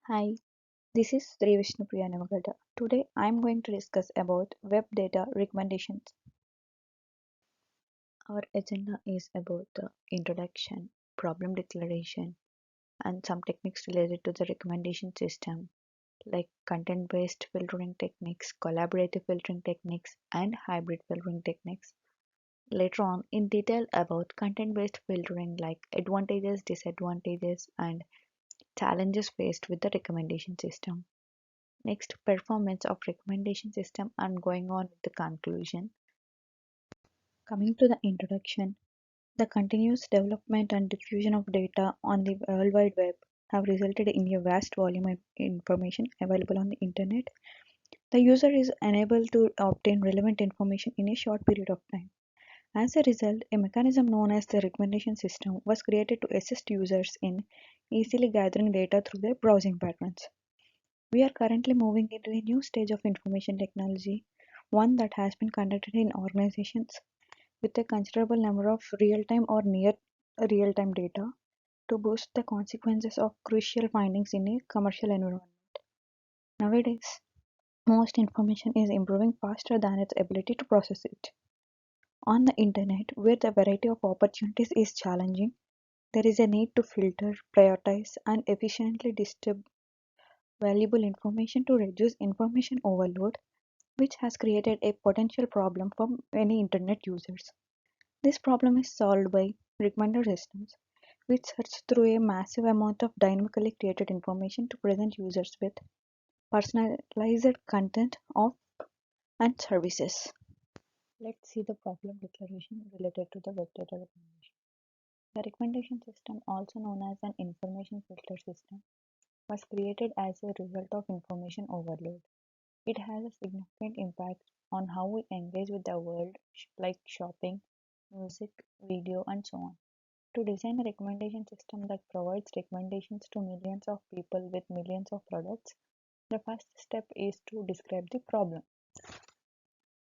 Hi, this is Sri Vishnupriya Namagalda. Today I am going to discuss about web data recommendations. Our agenda is about the introduction, problem declaration, and some techniques related to the recommendation system like content-based filtering techniques, collaborative filtering techniques, and hybrid filtering techniques. Later on, in detail about content-based filtering like advantages, disadvantages, and challenges faced with the recommendation system. Next, performance of recommendation system and going on with the conclusion. Coming to the introduction, the continuous development and diffusion of data on the World Wide Web have resulted in a vast volume of information available on the internet. The user is unable to obtain relevant information in a short period of time. As a result, a mechanism known as the recommendation system was created to assist users in easily gathering data through their browsing patterns. We are currently moving into a new stage of information technology, one that has been conducted in organizations with a considerable number of real-time or near real-time data to boost the consequences of crucial findings in a commercial environment. Nowadays, most information is improving faster than its ability to process it. On the internet, where the variety of opportunities is challenging, there is a need to filter, prioritize, and efficiently distribute valuable information to reduce information overload, which has created a potential problem for many internet users. This problem is solved by recommender systems, which search through a massive amount of dynamically created information to present users with personalized content of and services. Let's see the problem declaration related to the web data recommendation. The recommendation system, also known as an information filter system, was created as a result of information overload. It has a significant impact on how we engage with the world, like shopping, music, video, and so on. To design a recommendation system that provides recommendations to millions of people with millions of products, the first step is to describe the problem.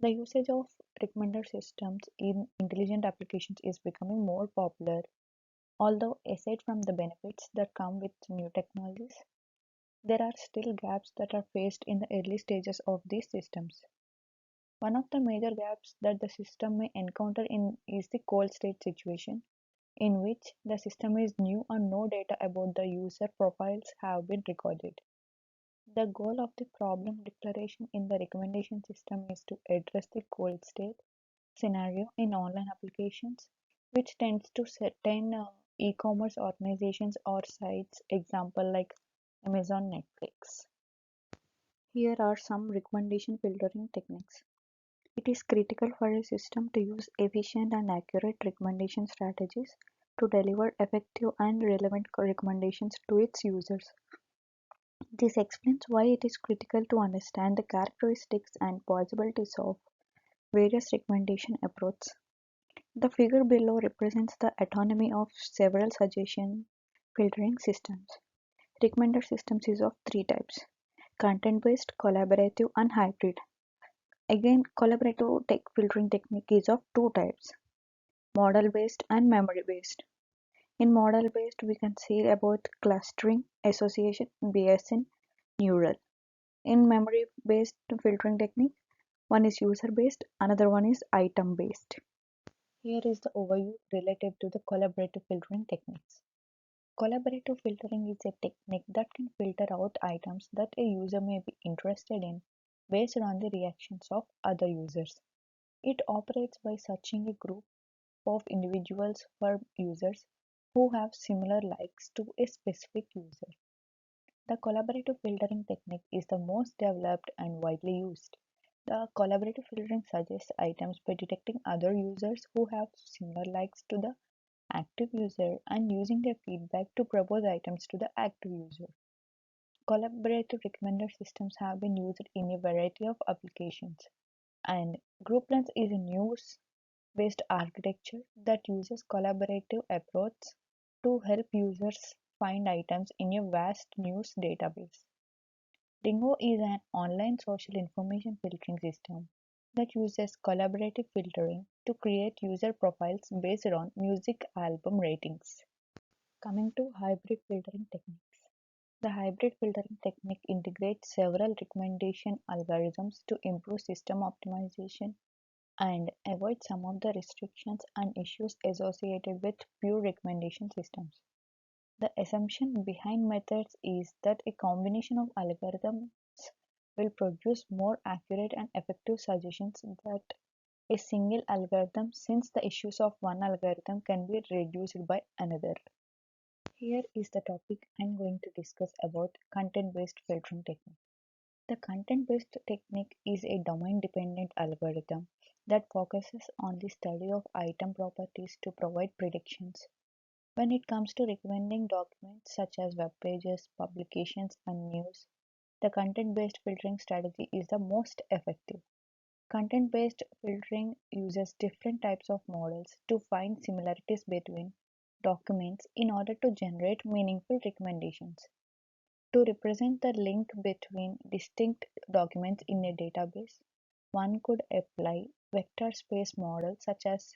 The usage of recommender systems in intelligent applications is becoming more popular, although aside from the benefits that come with new technologies, there are still gaps that are faced in the early stages of these systems. One of the major gaps that the system may encounter is the cold state situation, in which the system is new and no data about the user profiles have been recorded. The goal of the problem declaration in the recommendation system is to address the cold state scenario in online applications, which tends to certain e-commerce organizations or sites, example like Amazon, Netflix. Here are some recommendation filtering techniques. It is critical for a system to use efficient and accurate recommendation strategies to deliver effective and relevant recommendations to its users. This explains why it is critical to understand the characteristics and possibilities of various recommendation approaches. The figure below represents the autonomy of several suggestion filtering systems. Recommender systems is of three types: content-based, collaborative, and hybrid. Again, collaborative filtering technique is of two types: model-based and memory-based. In model-based, we can say about clustering, association, Bayesian, neural. In memory-based filtering technique, one is user-based, another one is item-based. Here is the overview related to the collaborative filtering techniques. Collaborative filtering is a technique that can filter out items that a user may be interested in based on the reactions of other users. It operates by searching a group of individuals for users who have similar likes to a specific user. The collaborative filtering technique is the most developed and widely used. The collaborative filtering suggests items by detecting other users who have similar likes to the active user and using their feedback to propose items to the active user. Collaborative recommender systems have been used in a variety of applications, and GroupLens is a news-based architecture that uses collaborative approach to help users find items in a vast news database. Dingo is an online social information filtering system that uses collaborative filtering to create user profiles based on music album ratings. Coming to hybrid filtering techniques. The hybrid filtering technique integrates several recommendation algorithms to improve system optimization and avoid some of the restrictions and issues associated with pure recommendation systems. The assumption behind methods is that a combination of algorithms will produce more accurate and effective suggestions than a single algorithm, since the issues of one algorithm can be reduced by another. Here is the topic I'm going to discuss about content-based filtering technique. The content-based technique is a domain-dependent algorithm that focuses on the study of item properties to provide predictions. When it comes to recommending documents such as web pages, publications, and news, the content-based filtering strategy is the most effective. Content-based filtering uses different types of models to find similarities between documents in order to generate meaningful recommendations. To represent the link between distinct documents in a database, one could apply vector space models such as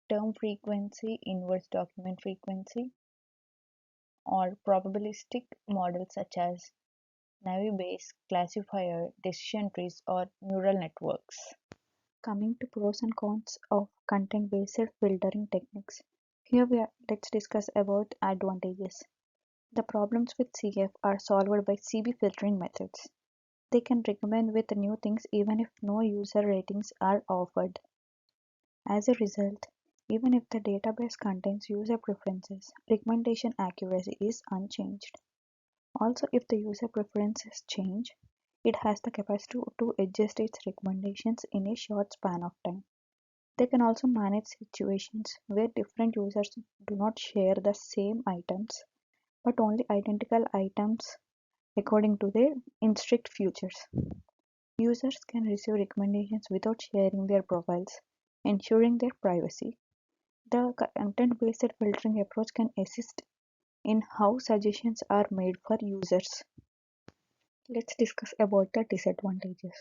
term frequency, inverse document frequency, or probabilistic models such as Naive Bayes classifier, decision trees, or neural networks. Coming to pros and cons of content-based filtering techniques. Let's discuss about advantages. The problems with CF are solved by CB filtering methods. They can recommend with new things even if no user ratings are offered. As a result, even if the database contains user preferences, recommendation accuracy is unchanged. Also, if the user preferences change, it has the capacity to adjust its recommendations in a short span of time. They can also manage situations where different users do not share the same items but only identical items according to their in-strict features. Users can receive recommendations without sharing their profiles, ensuring their privacy. The content-based filtering approach can assist in how suggestions are made for users. Let's discuss about the disadvantages.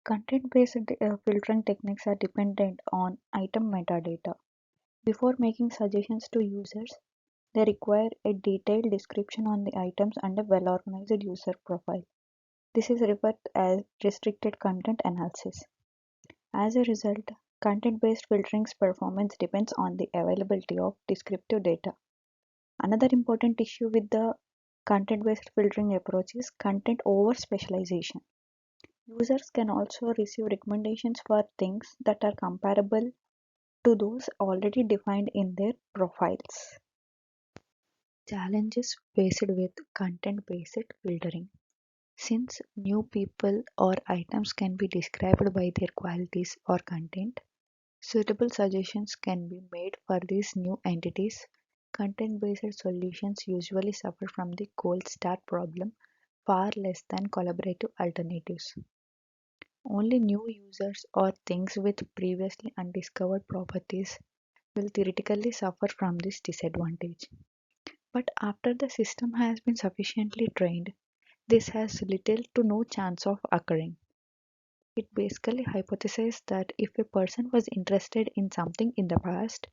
Content-based filtering techniques are dependent on item metadata. Before making suggestions to users, they require a detailed description on the items and a well-organized user profile. This is referred as restricted content analysis. As a result, content-based filtering's performance depends on the availability of descriptive data. Another important issue with the content-based filtering approach is content over-specialization. Users can also receive recommendations for things that are comparable to those already defined in their profiles. Challenges faced with content-based filtering. Since new people or items can be described by their qualities or content, suitable suggestions can be made for these new entities. Content-based solutions usually suffer from the cold start problem far less than collaborative alternatives. Only new users or things with previously undiscovered properties will theoretically suffer from this disadvantage. But after the system has been sufficiently trained, this has little to no chance of occurring. It basically hypothesizes that if a person was interested in something in the past,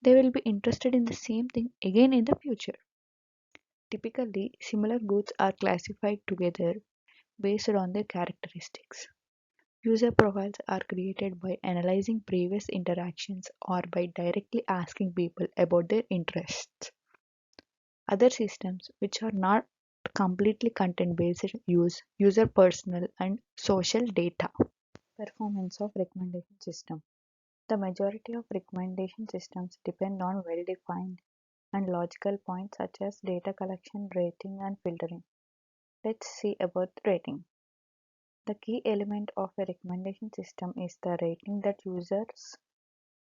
they will be interested in the same thing again in the future. Typically, similar goods are classified together based on their characteristics. User profiles are created by analyzing previous interactions or by directly asking people about their interests. Other systems, which are not completely content-based, use user personal and social data. Performance of recommendation system. The majority of recommendation systems depend on well-defined and logical points such as data collection, rating, and filtering. Let's see about rating. The key element of a recommendation system is the rating that users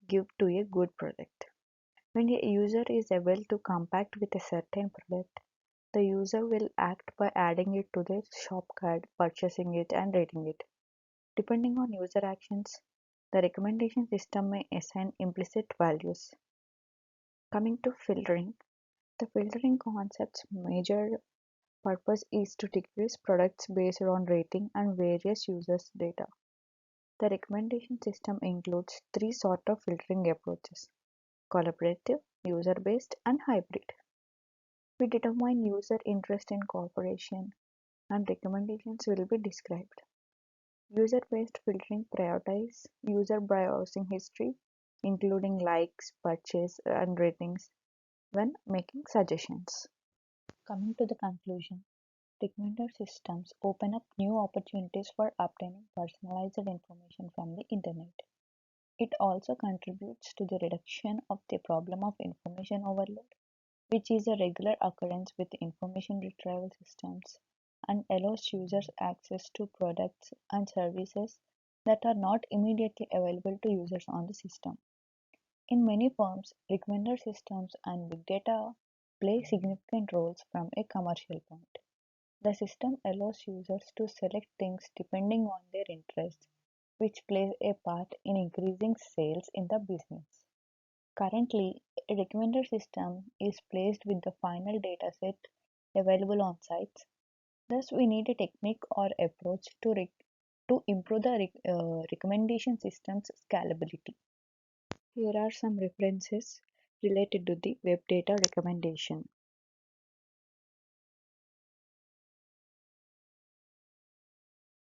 give to a good product. When a user is able to compact with a certain product, the user will act by adding it to their shop cart, purchasing it, and rating it. Depending on user actions, the recommendation system may assign implicit values. Coming to filtering, the filtering concept's major purpose is to decrease products based on rating and various users' data. The recommendation system includes three sort of filtering approaches: collaborative, user-based, and hybrid. We determine user interest in cooperation, and recommendations will be described. User-based filtering prioritizes user browsing history, including likes, purchase, and ratings, when making suggestions. Coming to the conclusion, recommender systems open up new opportunities for obtaining personalized information from the internet. It also contributes to the reduction of the problem of information overload, which is a regular occurrence with information retrieval systems, and allows users access to products and services that are not immediately available to users on the system. In many firms, recommender systems and big data play significant roles from a commercial point. The system allows users to select things depending on their interests, which plays a part in increasing sales in the business. Currently, a recommender system is placed with the final dataset available on sites. Thus, we need a technique or approach to improve the recommendation system's scalability. Here are some references related to the web data recommendation.